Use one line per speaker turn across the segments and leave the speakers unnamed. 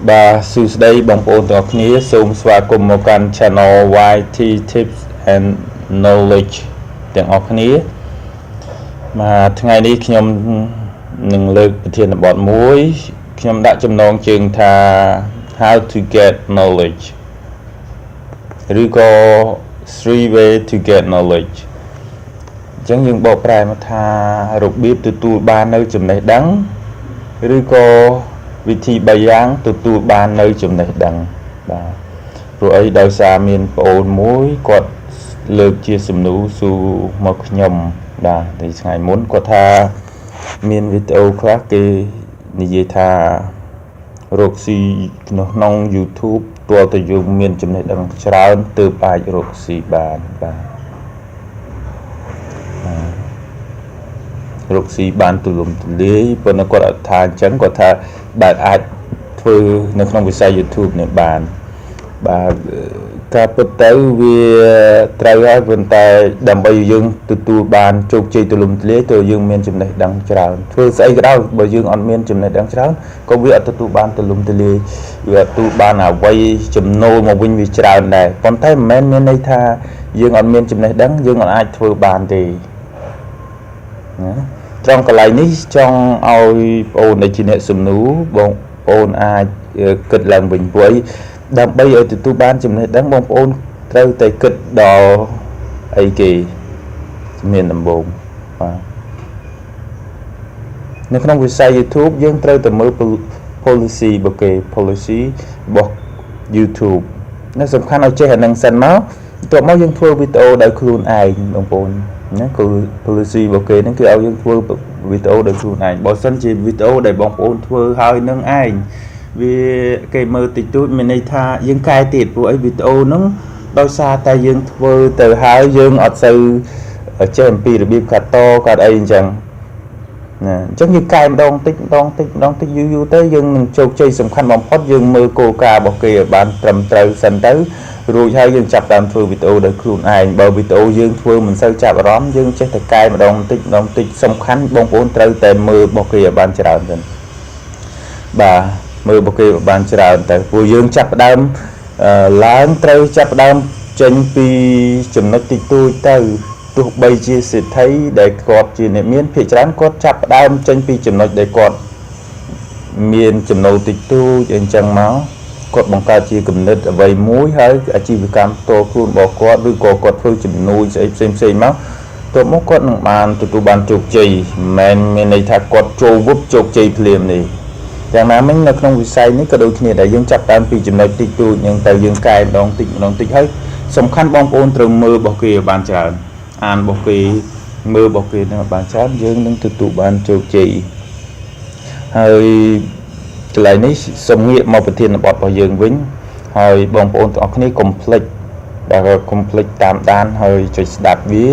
Bà sư đây bằng ôn tỏ khía xung xóa cùng một kênh channel YT Tips and Knowledge tiếng ọc khía màថ្ងៃនេះខ្ញុំនឹងលើកប្រធានបទមួយខ្ញុំដាក់ចំណងជើងថា how to get knowledge ឬក៏ three way to get knowledge អញ្ចឹងយើងបកប្រែមកថារបៀបទទួលបាននៅចំណេះដឹងឬក៏វិធី3យ៉ាងទទួលបាននៅចំណេះដឹងបាទព្រោះអីដោយសារមានប្អូនមួយគាត់លើកជាសំណួរសួរមកខ្ញុំបាទតែថ្ងៃមុនគាត់ថាមានវីដេអូខ្លះគេនិយាយថារកស៊ីក្នុង YouTube ទាល់តែយើងមានចំណេះដឹងច្រើនទើបអាចរកស៊ីបានបាទរកស៊ីបានទូលំទូលាយប៉ុន្តែគាត់អត់ថាអញ្ចឹងគាត់ថាដែលអាចធ្វើនៅក្នុងវិស័យ YouTube នេះបានបាទការពិតទៅវាត្រូវហើយប៉ុន្តែដើម្បីយើងទទួលបានជោគជ័យទូលំទូលាយទៅយើងមានចំណេះដឹងច្រើនធ្វើស្អីក៏ដោយបើយើងអត់មានចំណេះដឹងច្រើនក៏វាអត់ទទួលបានទូលំទូលាយវាទទួលបានអ្វីចំណូលមកវិញវាច្រើនដែរប៉ុន្តែមិនមែនមានន័យថាយើងអត់មានចំណេះដឹងយើងអត់អាចធ្វើបានទេណាត្រង់កន្លែងនេះចង់ឲ្យបងប្អូនដែលជាអ្នកសំណួរបងប្អូនអាចគិតឡើងវិញព្រោះដើម្បីឲ្យទទួលបានចំណេះដឹងបងប្អូនត្រូវតែគិតដល់អីគេមានដំបូងបាទនៅក្នុងវិស័យ YouTube យើងត្រូវតែមើល policy របស់គេ policy របស់ YouTube នេះសំខាន់ឲ្យចេះអានឹងសិនមកបន្ទាប់មកយើងធ្វើវីដេអូដោយខ្លួនឯងបងប្អូនណាគឺ policy របស់គេហ្នឹងគឺឲ្យយើងធ្វើវីដេអូដោយខ្លួនឯងបើសិនជាវីដេអូដែលបងប្អូនធ្វើហើយនឹងឯងវាគេមើលតិចតួចមានន័យថាយើងកែទៀតព្រោះអីវីដេអូហ្នឹងដោយសារតែយើងធ្វើទៅហើយយើងអត់សូវចេះអំពីរបៀបកាត់តកាត់អីអញ្ចឹងណាអញ្ចឹងយើងកែម្ដងតិចយូរទៅយើងនឹងជោគជ័យសំខាន់បំផុតយើងមើលគោលការណ៍របស់គេឲ្យបានត្រឹមត្រូវសិនទៅរួចហើយយើងចាប់តាមធ្វើវីដេអូដោយខ្លួនឯងបើវីដេអូយើងធ្វើមិនសូវចាប់អារម្មណ៍យើងចេះតែកែម្ដងតិចសំខាន់បងប្អូនត្រូវតែមើលរបស់គេឲ្យបានច្រើនទៅបាទមើលរបស់គេបានច្រើនតែព្រោះយើងចាប់ផ្ដើមឡើងត្រូវចាប់ផ្ដើមចេញពីចំណុចតិចតួចទៅទោះបីជាសិទ្ធិដែលគាត់ជាអ្នកមានភាគច្រើនគាត់ចាប់ផ្ដើមចេញពីចំណុចដែលគាត់មានចំណូលតិចតួចអញ្ចឹងមកគាត់បង្កើតជាគំនិតអ្វីមួយហើយអាជីវកម្មផ្ទាល់ខ្លួនរបស់គាត់ឬក៏គាត់ធ្វើជំនួយស្អីផ្សេងមកទៅមកគាត់នឹងបានទទួលបានជោគជ័យមិនមែនមានន័យថាគាត់ចូលវឹបជោគជ័យភ្លាមនេះយ៉ាងណាមិញនៅក្នុងវិស័យនេះក៏ដូចគ្នាដែរយើងចាប់តាមពីចំណុចតិចតួចហ្នឹងទៅយើងកែម្ដងតិចហើយសំខាន់បងប្អូនត្រូវមើលរបស់គេឲ្យបានច្រើនអានរបស់គេមើលរបស់គេនឹងបានច្រើនយើងនឹងទទួលបានជោគជ័យហើយកន្លែងនេះសូមងាកមកប្រធានបទរបស់យើងវិញហើយបងប្អូនទាំងអស់គ្នាកុំភ្លេចតាមដានហើយចុចស្ដាប់វា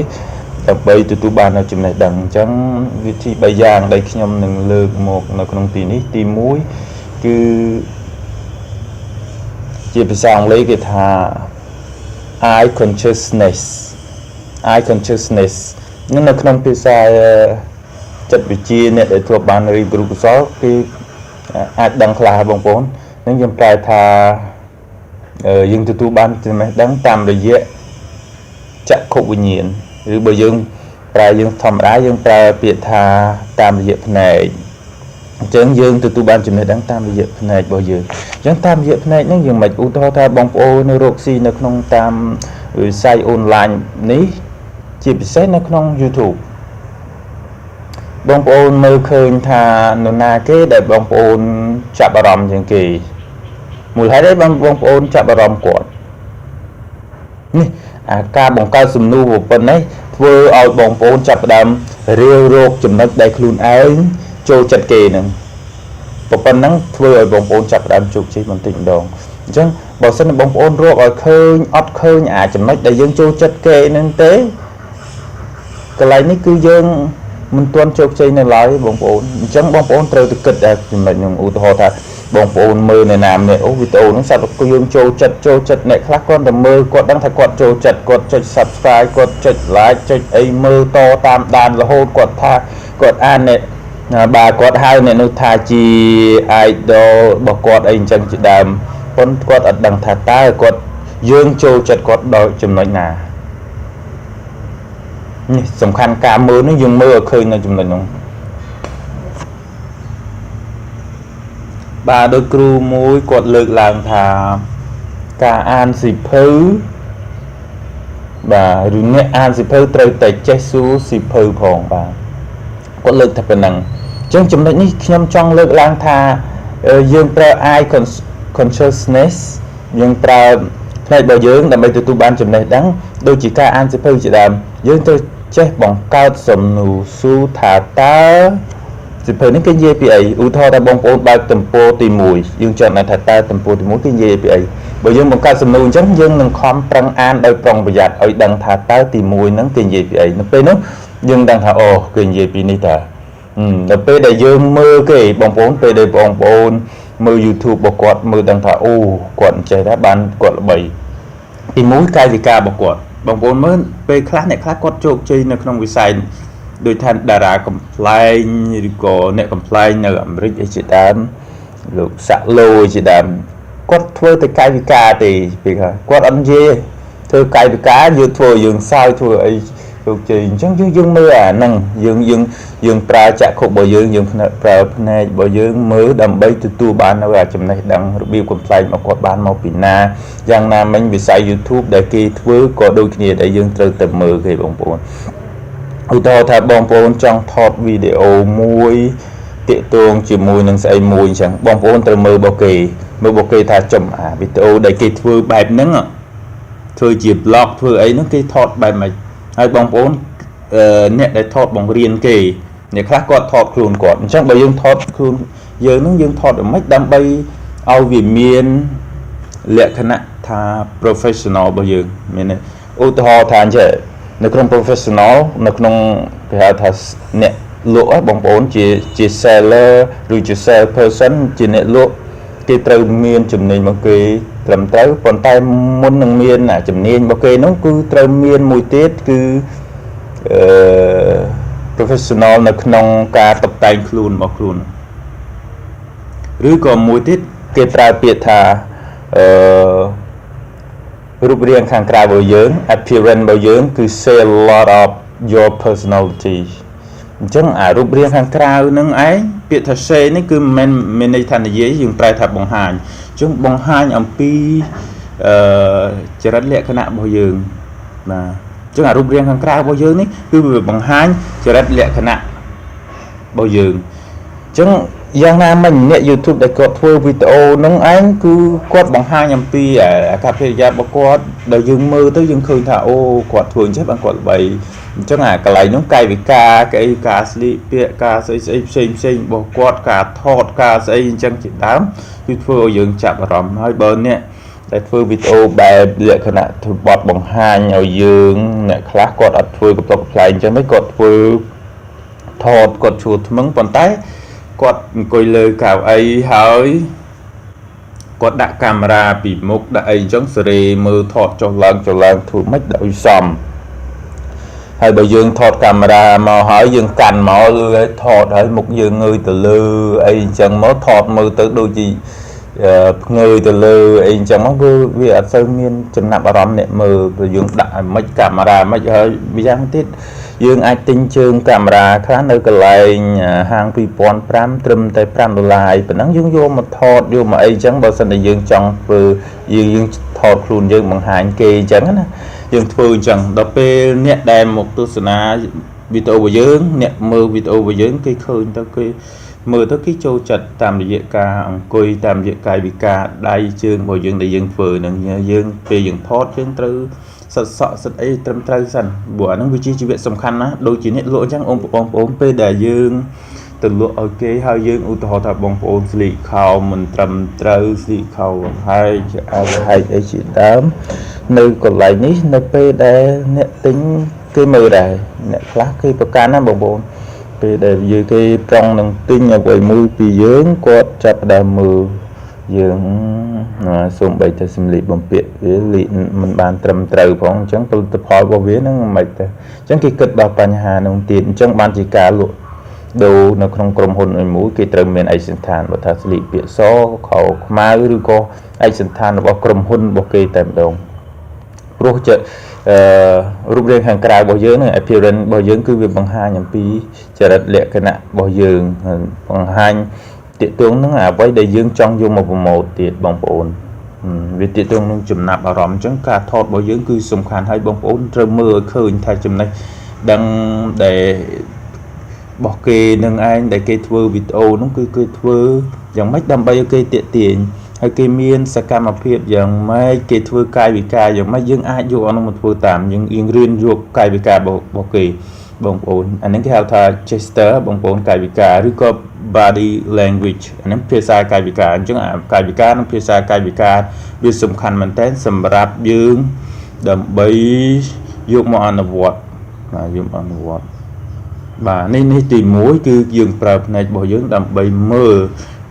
ដើម្បីទទួលបាននូវចំណេះដឹងអញ្ចឹងវិធី3យ៉ាងដែលខ្ញុំនឹងលើកមកនៅក្នុងទីនេះទី1គឺជាភាសាអង់គ្លេសគេថា eye consciousness នៅក្នុងភាសាចិត្តវិទ្យាអ្នកដែលធ្លាប់បានរៀនគ្រូកុសលគេអាចដឹងខ្លះបងប្អូននឹងខ្ញុំប្រែថាយើងទទួលបានចំណេះដឹងតាមរយៈចក្ខុវិញ្ញាណឬបើយើងប្រែយើងធម្មតាយើងប្រែពាក្យថាតាមរយៈភ្នែកអញ្ចឹងយើងទទួលបានចំណេះដឹងតាមរយៈភ្នែករបស់យើងអញ្ចឹងតាមរយៈភ្នែកហ្នឹងយើងមិនឧទាហរណ៍ថាបងប្អូននៅរកស៊ីនៅក្នុងតាមវិស័យអនឡាញនេះជាពិសេសនៅក្នុង YouTube បងប្អូនមើលឃើញថានរណាគេដែលបងប្អូនចាប់អារម្មណ៍ជាងគេមូលហេតុអីបងប្អូនចាប់អារម្មណ៍គាត់នេះការបង្កើតសំណួរប៉ុណ្ណេះធ្វើឲ្យបងប្អូនចាប់ផ្ដើមរាវរកចំណុចដែលខ្លួនឯងចូលចិត្តគេនឹងប៉ុណ្ណឹងធ្វើឲ្យបងប្អូនចាប់ផ្ដើមជោគជ័យបន្តិចម្ដងអញ្ចឹងបើសិនបងប្អូនរកឲ្យឃើញអត់ឃើញចំណុចដែលយើងចូលចិត្តគេនឹងទេកន្លែងនេះគឺយើងមិនទាន់ជោគជ័យនៅឡើយបងប្អូនអញ្ចឹងបងប្អូនត្រូវតែគិតដែរចំណុចខ្ញុំឧទាហរណ៍ថាបងប្អូនមើលនៅណាម្នាក់វីដេអូហ្នឹងសាប់តែយើងចូលចិត្តអ្នកខ្លះគាត់តែមើលគាត់ដឹងថាគាត់ចូលចិត្តគាត់ចុច Subscribe គាត់ចុច Like ចុចអីមើលតតាមដានរហូតគាត់ថាគាត់អាន bà quạt hai này nó tha chi idol bà quạt anh chẳng chỉ đàm con quạt ở đằng thả ta quạt dương châu chặt quạt đòi chùm nói nà sầm khăn cả mưa nó dùng mưa khơi nó chùm nói nông bà đôi cừu mũi quạt lực làm thà cả an xì phứ bà rừng nghe an xì phứ trời tại chết xú xì phứ phòng bà quạt lực thật là nặng chẳng chùm nói ní nhâm trong lực lang thà dương pro ai consciousness dương pro này bảo dưỡng làm bây từ tu ban chùm này đáng đôi chỉ ca an xì phứ chỉ làm dương tôi chết bằng cao sầm nụ su thả ta chỉ phải những cái gì bị ấy u thọ ta bong bóng ba tầm po tìm mùi dương chọn này thật ta tầm po tìm mùi cái gì bị ấy bởi dương bằng cao sầm nụ chẳng dương nâng khom trăng an đôi prong bây giờ ở đằng thả ta tìm mùi nắng cái gì bị ấy nó pe nó dương đằng thả ồ cái gì bị ní ta nó pe để dương mơ cái bong bóng pe để bong bóng mơ YouTube bọc quạt mơ đằng thả ô quạt chạy đá ban quạt bảy tìm mùi cái gì cả bọc quạt bong bóng mới pe class này class quạt chốt chơi nó không bị saiโดยท่านดาราคอมไพล์หรือก็เนี่ยคอมไพล์ในอเมริกาจีดันหรือสักโลจีดันก็ทั่วแต่กายวิกาตีไปค่ะก็อันเย่เธอกายวิกายืนทั่วยืนซอยทั่วไอ้ลูกจีจังยืนมือนั่งยืนปลาจะขบบ่ยืนปลาในบ่ยืนมือดำใบตัวบ้านเอาไว้จำในดังรูปบิวคอมไพล์มากดบ้านมาปีนาอย่างนั้นมันวิสัยยูทูบได้กี่ทั่วก็ดูที่นี่ได้ยืนเจอแต่มือกี่บางคนอุตส่าห์ถ้าบางคนจ้องทอดวิดีโอมวยเตะตรงจีมวยนั่งใส่มวยchẳngบางคนเติมมือโบกีถ้าจมวิดีโอได้กี่ทั่วแบบนั้นอ่ะทั่วจีบล็อกทั่วไอ้นั่นกี่ทอดแบบไหนไอ้บางคนเนี่ยได้ทอดบางเรียนกี่เนี่ยคลาสก็ทอดครูนก่อนchẳng bây giờทอดครูนgiờนั่งยังทอดไม่ดำไปเอาวิเมียนเละขณะท่า professional bây giờเนี่ยอุตส่าห์ทานเฉยในกลุ่ม professional ในกลุ่มที่หาทัศเนี่ยลวกบางคนจี seller หรือจี sell person จีเนี่ยลวกที่เติมเมียนจุดนี้บางทีเติมเติมปนใต้มุนหนึ่งเมียนจุดนี้บางทีน้องคือเติมเมียนมวยเตี้ยคือ professional ในกลุ่มการตกแต่งครูนบอกครูนหรือก็มวยเตี้ยเกี่ยวกับเปียธารูปเรียงข้างกลางบ่เยิง appearance บ่เยิงคือ say a lot of your personality จังรูปเรียงข้างกลางนั่งไอ้เปียทา say นี่คือมันในทันทียังแปลทับบงหานจังบงหานอัมพีจรัสเละขณะบ่เยิงนะจังรูปเรียงข้างกลางบ่เยิงนี่คือบงหานจรัสเละขณะบ่เยิงจังอย่างนั้นมันเนี่ย YouTube ได้กดทัวร์วิดีโอน้องไอ้คือกดบางห้างยำปีครับที่ยาบกดเดี๋ยวยืมมือtớiยืมคืนท่าโอ้กดทัวร์ใช่บางกดใบจังหวะกระไรน้องไก่วิกาไก่กาสลิเปียกาใส่บกดกาทอดกาใส่จังจิตดำ YouTube ยืมจับรำให้เบอร์เนี่ยได้ทัวร์วิดีโอแบบเละขณะถูกบอดบางห้างเอายืมเนี่ยคลาสกดอัดทัวร์กับตัวกับใครจังไม่กดทัวร์ทอดกดชูดมึงปนใต้กดกอยเลยข่าวไอ้หายกดดักกล้องราปีมุกได้ไอ้จังสรีมือถอดจอลังถูกไม่ได้ซ้ำให้ใบยืงถอดกล้องรามาหายยืงกันหมอเลยถอดให้มุกยืงเงยตะลือไอ้จังหมอถอดมือtới đôi gìเงยตะลือไอ้จังหมอวิอาเซอร์เมียนจำนำอารมณ์เนี่ยมือยืงได้ไม่กล้องราไม่เฮ้ยไม่ยังติดdương ai tin chương camera khá nơi cái lại hàng pi pon pram trum tay pram đô la và nắng dương vô mà thọt vô mà ấy chẳng bao giờ là dương trong vừa dương thọt luôn dương bằng hàng kê chẳng á dương phơi chẳng đó pe nét đem một tu sna video của dương nét mơ video của dương cây khơi tao cây mơ tới cái châu chặt tam địa ca coi tam địa cài bị ca đây chương của dương để dương phơi nè dương pe dương thọt dương tư sợ ấy trầm trai sẵn bữa nó vị trí việc sầm khăn á đôi chỉ net lỗ chẳng ôm pe đại dương từ lỗ ok hai dương u tô thập bông ôm xì khao mình trầm trai xì khao hai ấy chỉ đám nơi còn lại ní nơi pe đại net tính cái mờ đại net khác cái bậc can á bông pe đại dưới cái trong năng tinh ở quầy mưa bị dưỡng quạt chặt đà mờ dưỡng xung bày cho sinh lý bầm biệt với lý mình bàn trầm trời phong chẳng tôi tập hỏi vào vía nó mệt chẳng cái cực bảoปัญหาnông tiền chẳng bàn chỉ cả lộ ដូរនៅក្នុងក្រុមហ៊ុនមួយគេត្រូវមានឯកសណ្ឋានបើថាស្លៀកពាក់សខោខ្មៅឬក៏ឯកសណ្ឋានរបស់ក្រុមហ៊ុនរបស់គេតែម្ដងព្រោះរូបរាងខាងក្រៅរបស់យើងនឹង appearance របស់យើងគឺវាបង្ហាញអំពីចរិតលក្ខណៈរបស់យើងបង្ហាញទាក់ទងនឹងអ្វីដែលយើងចង់យកមកប្រម៉ូទទៀតបងប្អូនវាទាក់ទងនឹងចំណាប់អារម្មណ៍អញ្ចឹងការថតរបស់យើងគឺសំខាន់ហើយបងប្អូនត្រូវមើលឲ្យឃើញថាចំណេះដឹងដែលរបស់គេនឹងឯងដែលគេធ្វើវីដេអូនោះគឺគេធ្វើយ៉ាងម៉េចដើម្បីឲ្យគេទាក់ទាញហើយគេមានសកម្មភាពយ៉ាងម៉េចគេធ្វើកាយវិការយ៉ាងម៉េចយើងអាចយកអនុមកធ្វើតាមយើងរៀនយកកាយវិការរបស់គេបងប្អូនអានេះគេហៅថា gesture បងប្អូនកាយវិការឬក៏ body language អានេះភាសាកាយវិការអញ្ចឹងកាយវិការនិងភាសាកាយវិការវាសំខាន់មែនតើសម្រាប់យើងដើម្បីយកមកអនុវត្តយកមកអនុវត្តបាទនេះទី1គឺយើងប្រើផ្នែករបស់យើងដើម្បីមើល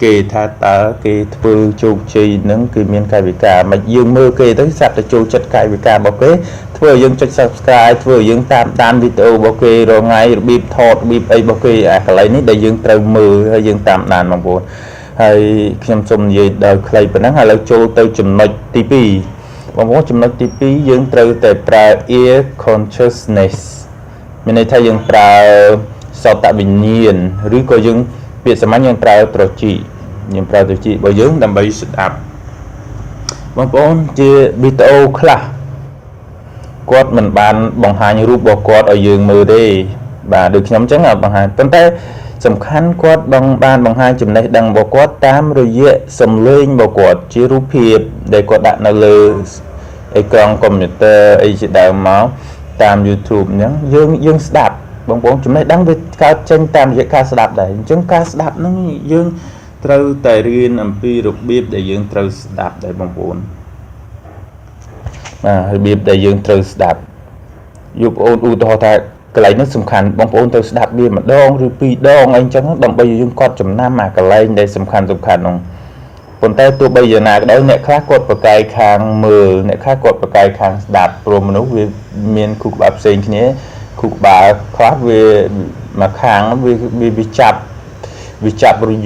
គេថាតើគេធ្វើជោគជ័យនឹងគេមានកាយវិការមិនយើងមើលគេទៅសាប់ទៅចូលចិត្តកាយវិការរបស់គេធ្វើឲ្យយើងចុច Subscribe ធ្វើឲ្យយើងតាមវីដេអូរបស់គេរាល់ថ្ងៃរបៀបថតរបៀបអីរបស់គេអាកន្លែងនេះដែលយើងត្រូវមើលហើយយើងតាមដានបងប្អូនហើយខ្ញុំសូមនិយាយដល់ខ្លីប៉ុណ្ណឹងឥឡូវចូលទៅចំណុចទី2បងប្អូនចំណុចទី2យើងត្រូវតែប្រើ ear consciousness មានន័យថាយើងប្រើសោតវិញ្ញាណឬក៏យើងពាក្យសាមញ្ញយើងប្រើត្រចៀកយើងប្រើត្រចៀករបស់យើងដើម្បីស្ដាប់បងប្អូនជាវីដេអូខ្លះគាត់មិនបានបង្ហាញរូបរបស់គាត់ឲ្យយើងមើលទេបាទដូចខ្ញុំអញ្ចឹងបង្ហាញប៉ុន្តែសំខាន់គាត់បានបង្ហាញចំណេះដឹងរបស់គាត់តាមរយៈសំឡេងរបស់គាត់ជារូបភាពដែលគាត់ដាក់នៅលើអេក្រង់កុំព្យូទ័រអីជាដើមមកតាម YouTube អញ្ចឹងយើងស្ដាប់បងប្អូនចំណេះដឹងវាកើតចេញតាមរយៈការស្ដាប់ដែរអញ្ចឹងការស្ដាប់ហ្នឹងយើងត្រូវតែរៀនអំពីរបៀបដែលយើងត្រូវស្ដាប់ដែរបងប្អូនរបៀបដែលយើងត្រូវស្ដាប់យកបងប្អូនឧទាហរណ៍ថាកន្លែងនេះសំខាន់បងប្អូនត្រូវស្ដាប់វាម្ដងឬពីរដងអីអញ្ចឹងដើម្បីយើងកត់ចំណាំអាកន្លែងដែលសំខាន់ហ្នឹងប៉ុន្តែទោះបីយ៉ាងណាក៏ដោយអ្នកខ្លះគាត់ប្រកែកខាងមើលអ្នកខ្លះគាត់ប្រកែកខាងស្ដាប់ព្រោះមនុស្សវាមានខួរក្បាលផ្សេងគ្នាខួរក្បាលខ្លះវាមកខាងវាចាប់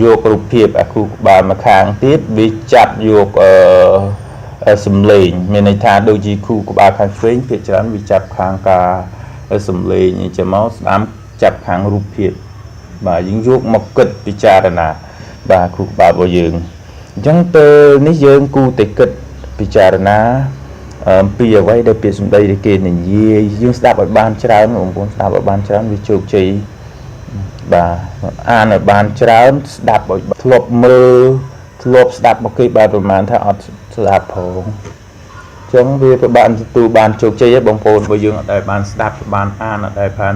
យករូបភាពអាខួរក្បាលមកខាងទៀតវាចាប់យកសំឡេងមានន័យថាដូចជាខួរក្បាលខាងឆ្វេងភាគច្រើនវាចាប់ខាងការសំឡេងអញ្ចឹងមកស្ដាំចាប់ខាងរូបភាពបាទយើងយកមកគិតពិចារណាបាទខួរក្បាលរបស់យើងអញ្ចឹងទៅនេះយើងគូតែគិតពិចារណាអំពីអ្វីដែលពាក្យសម្ដីដែលគេនិយាយយើងស្ដាប់ឲ្យបានច្រើនបងប្អូនស្ដាប់ឲ្យបានច្រើនវាជោគជ័យបាទអានឲ្យបានច្រើនស្ដាប់ឲ្យធ្លាប់មើលធ្លាប់ស្ដាប់មកគេបានប្រហែលថាអត់ស្ដាប់ផងអញ្ចឹងវាក៏បានទទួលបានជោគជ័យដែរបងប្អូនបើយើងអត់ដែលបានស្ដាប់បានអានអត់ដែលបាន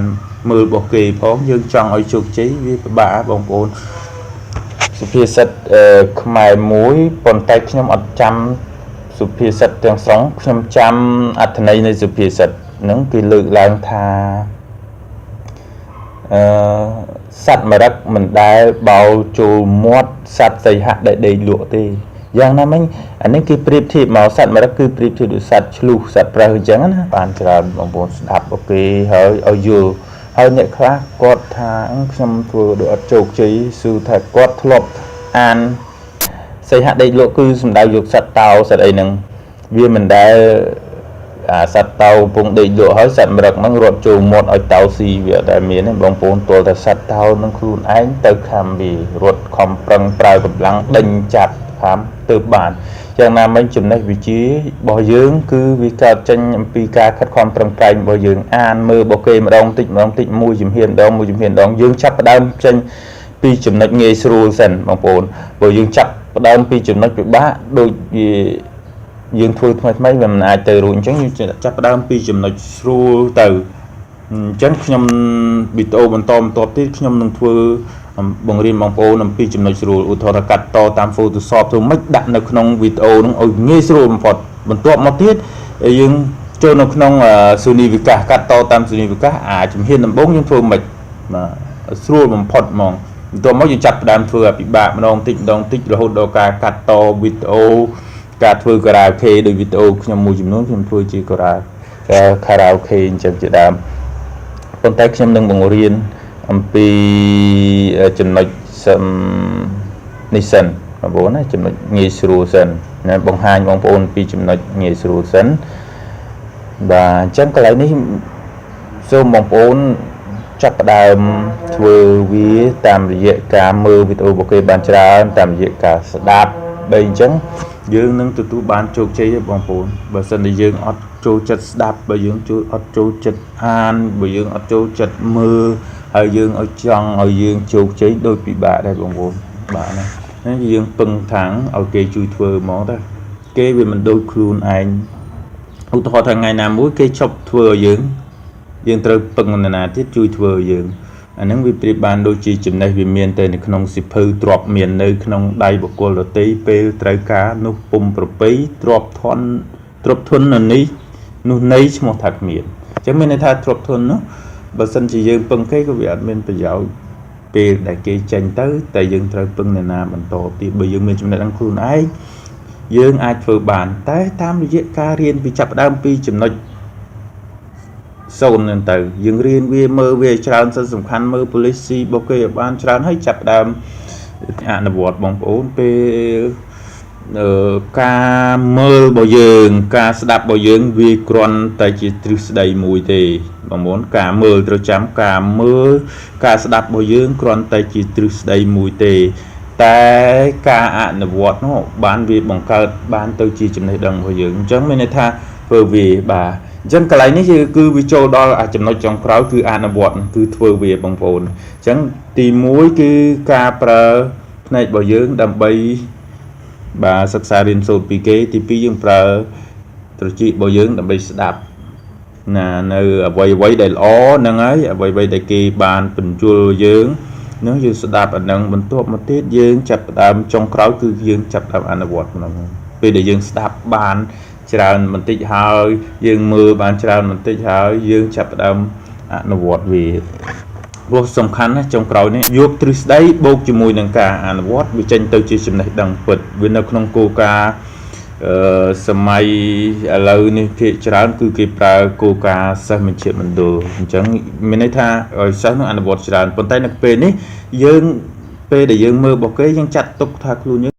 មើលរបស់គេផងយើងចង់ឲ្យជោគជ័យវាពិបាកបងប្អូនសុភាសិតខ្មែរមួយប៉ុន្តែខ្ញុំអត់ចាំសុភាសិតទាំងស្រុងខ្ញុំចាំអត្ថន័យនៃសុភាសិតហ្នឹងគេលើកឡើងថាសត្វមរឹកមិនដែលបោលចូលមាត់សត្វសីហៈដែលដេកលក់ទេយ៉ាងណាមិញអានេះគេប្រៀបធៀបមកសត្វមរឹកគឺប្រៀបធៀបដូចសត្វឆ្លុះសត្វប្រើអញ្ចឹងណាបានច្រើនបងប្អូនស្ដាប់អូខេហើយឲ្យយល់ហើយអ្នកខ្លះគាត់ថាខ្ញុំធ្វើដោយអត់ជោគជ័យស៊ឺថាគាត់ធ្លាប់អានសីហៈដេកលក់គឺសំដៅយកសត្វតោសត្វអីហ្នឹងវាមិនដែលសត្វតោកំពុងដេកលក់ហើយសត្វមរឹកហ្នឹងរត់ចូលមាត់ឲ្យតោស៊ីវាអត់ដែលមានទេបងប្អូនទល់តែសត្វតោនឹងខ្លួនឯងទៅខំវារត់ខំប្រឹងប្រើកម្លាំងដេញចាប់ខំទៅបានយ៉ាងណាមិញចំណេះវិជ្ជារបស់យើងគឺវាកើតចេញអំពីការខិតខំប្រឹងប្រែងរបស់យើងអានមើលរបស់គេម្ដងតិចមួយជំហានម្ដងយើងចាប់ផ្ដើមចេញពីចំណុចងាយស្រួលសិនបងប្អូនព្រោះយើងចាប់ផ្ដើមពីចំណុចពិបាកដូចយើងធ្វើថ្មីវាមិនអាចទៅរួចអញ្ចឹងយើងចាប់ផ្ដើមពីចំណុចស្រួលទៅអញ្ចឹងខ្ញុំវីដេអូបន្តទៀតខ្ញុំនឹងធ្វើបង្រៀនបងប្អូនអំពីចំណុចស្រួលឧទាហរណ៍កាត់តតាម Photoshop ធ្វើម៉េចដាក់នៅក្នុងវីដេអូហ្នឹងឲ្យងាយស្រួលបំផុតបន្ទាប់មកទៀតយើងចូលនៅក្នុង Sony Vegas កាត់តតាម Sony Vegas ជំហានដំបូងយើងធ្វើម៉េចបាទស្រួលបំផុតហ្មងបន្ទាប់មកយើងចាប់ផ្ដើមធ្វើពិបាកម្ដងតិចរហូតដល់ការកាត់តវីដេអូការធ្វើការ៉ាអូខេដោយវីដេអូខ្ញុំមួយចំនួនខ្ញុំធ្វើជាការ៉ាអូខេអញ្ចឹងជាដើមប៉ុន្តែខ្ញុំនឹងបង្រៀន អំពីចំណុចនេះសិនបងប្អូនណាចំណុចងាយស្រួលសិនណាបង្ហាញបងប្អូនពីចំណុចងាយស្រួលសិនបាទអញ្ចឹងកន្លែងនេះសូមបងប្អូនចាប់ផ្ដើមធ្វើវាតាមរយៈការមើលវីដេអូរបស់គេបានច្រើនតាមរយៈការស្ដាប់បើអញ្ចឹងយើងនឹងទទួលបានជោគជ័យទេបងប្អូនបើសិនជាយើងអត់ចូលចិត្តស្ដាប់បើយើងអត់ចូលចិត្តអានបើយើងអត់ចូលចិត្តមើលហើយយើងឲ្យចង់ឲ្យយើងជោគជ័យដូចពិបាកដែរបងប្អូនបាទណាយើងពឹងថាងឲ្យគេជួយធ្វើហ្មងទៅគេវាមិនដូចខ្លួនឯងឧទាហរណ៍ថាថ្ងៃណាមួយគេឈប់ធ្វើឲ្យយើងត្រូវពឹងនរណាទៀតជួយធ្វើឲ្យយើងអាហ្នឹងវាប្រៀបបានដូចជាចំណេះវាមានតែនៅក្នុងសិភៅទ្របមាននៅក្នុងដៃបុគ្គលដទៃពេលត្រូវការនោះពុំប្រពៃទ្របធន់នៅនេះនោះនៃឈ្មោះថាគ្មានអញ្ចឹងមានន័យថាទ្របធន់នោះបើសិនជាយើងពឹងគេក៏វាអត់មានប្រយោជន៍ពេលដែលគេចេញទៅតែយើងត្រូវពឹងនរណាបន្តទៀតបើយើងមានចំណេះដឹងខ្លួនឯងយើងអាចធ្វើបានតែតាមរយៈការរៀនពីចាប់ផ្ដើមពីចំណុចសូនហ្នឹងទៅយើងរៀនវាមើលវាច្រើនសិនសំខាន់មើល policy របស់គេឲ្យបានច្រើនហើយចាប់ផ្ដើមអនុវត្តបងប្អូនពេលការមើលរបស់យើងការស្ដាប់របស់យើងវាគ្រាន់តែជាទ្រឹស្ដីមួយទេបងប្អូនការមើលត្រូវចាំការមើលការស្ដាប់របស់យើងគ្រាន់តែជាទ្រឹស្ដីមួយទេតែការអនុវត្តនោះបានវាបង្កើតបានទៅជាចំណេះដឹងរបស់យើងអញ្ចឹងមានន័យថាធ្វើវាបាទអញ្ចឹងកន្លែងនេះគឺវាចូលដល់ចំណុចចុងក្រោយគឺអនុវត្តគឺធ្វើវាបងប្អូនអញ្ចឹងទី1គឺការប្រើផ្នែករបស់យើងដើម្បីបាទសិក្សារៀនសូត្រពីគេទី2យើងប្រើត្រចៀករបស់យើងដើម្បីស្ដាប់ណានៅអ្វីដែលល្អហ្នឹងហើយអ្វីដែលគេបានបញ្ជូលយើងនឹងយើងស្ដាប់អានឹងបន្ទាប់មកទៀតយើងចាប់ផ្ដើមចុងក្រោយគឺយើងចាប់ផ្ដើមអនុវត្តហ្នឹងពេលដែលយើងស្ដាប់បានច្រើនបន្តិចហើយយើងមើលបានច្រើនបន្តិចហើយយើងចាប់ផ្ដើមអនុវត្តវាព្រោះសំខាន់ណាចុងក្រោយនេះយកទ្រឹស្ដីបូកជាមួយនឹងការអនុវត្តវាចេញទៅជាចំណេះដឹងពិតវានៅក្នុងគោលការណ៍សម័យឥឡូវនេះភាគច្រើនគឺគេប្រើគោលការណ៍សិស្សមជ្ឈមណ្ឌលអញ្ចឹងមានន័យថាឲ្យសិស្សនឹងអនុវត្តច្រើនប៉ុន្តែនៅពេលនេះយើងពេលដែលយើងមើលរបស់គេយើងចាត់ទុកថាខ្លួន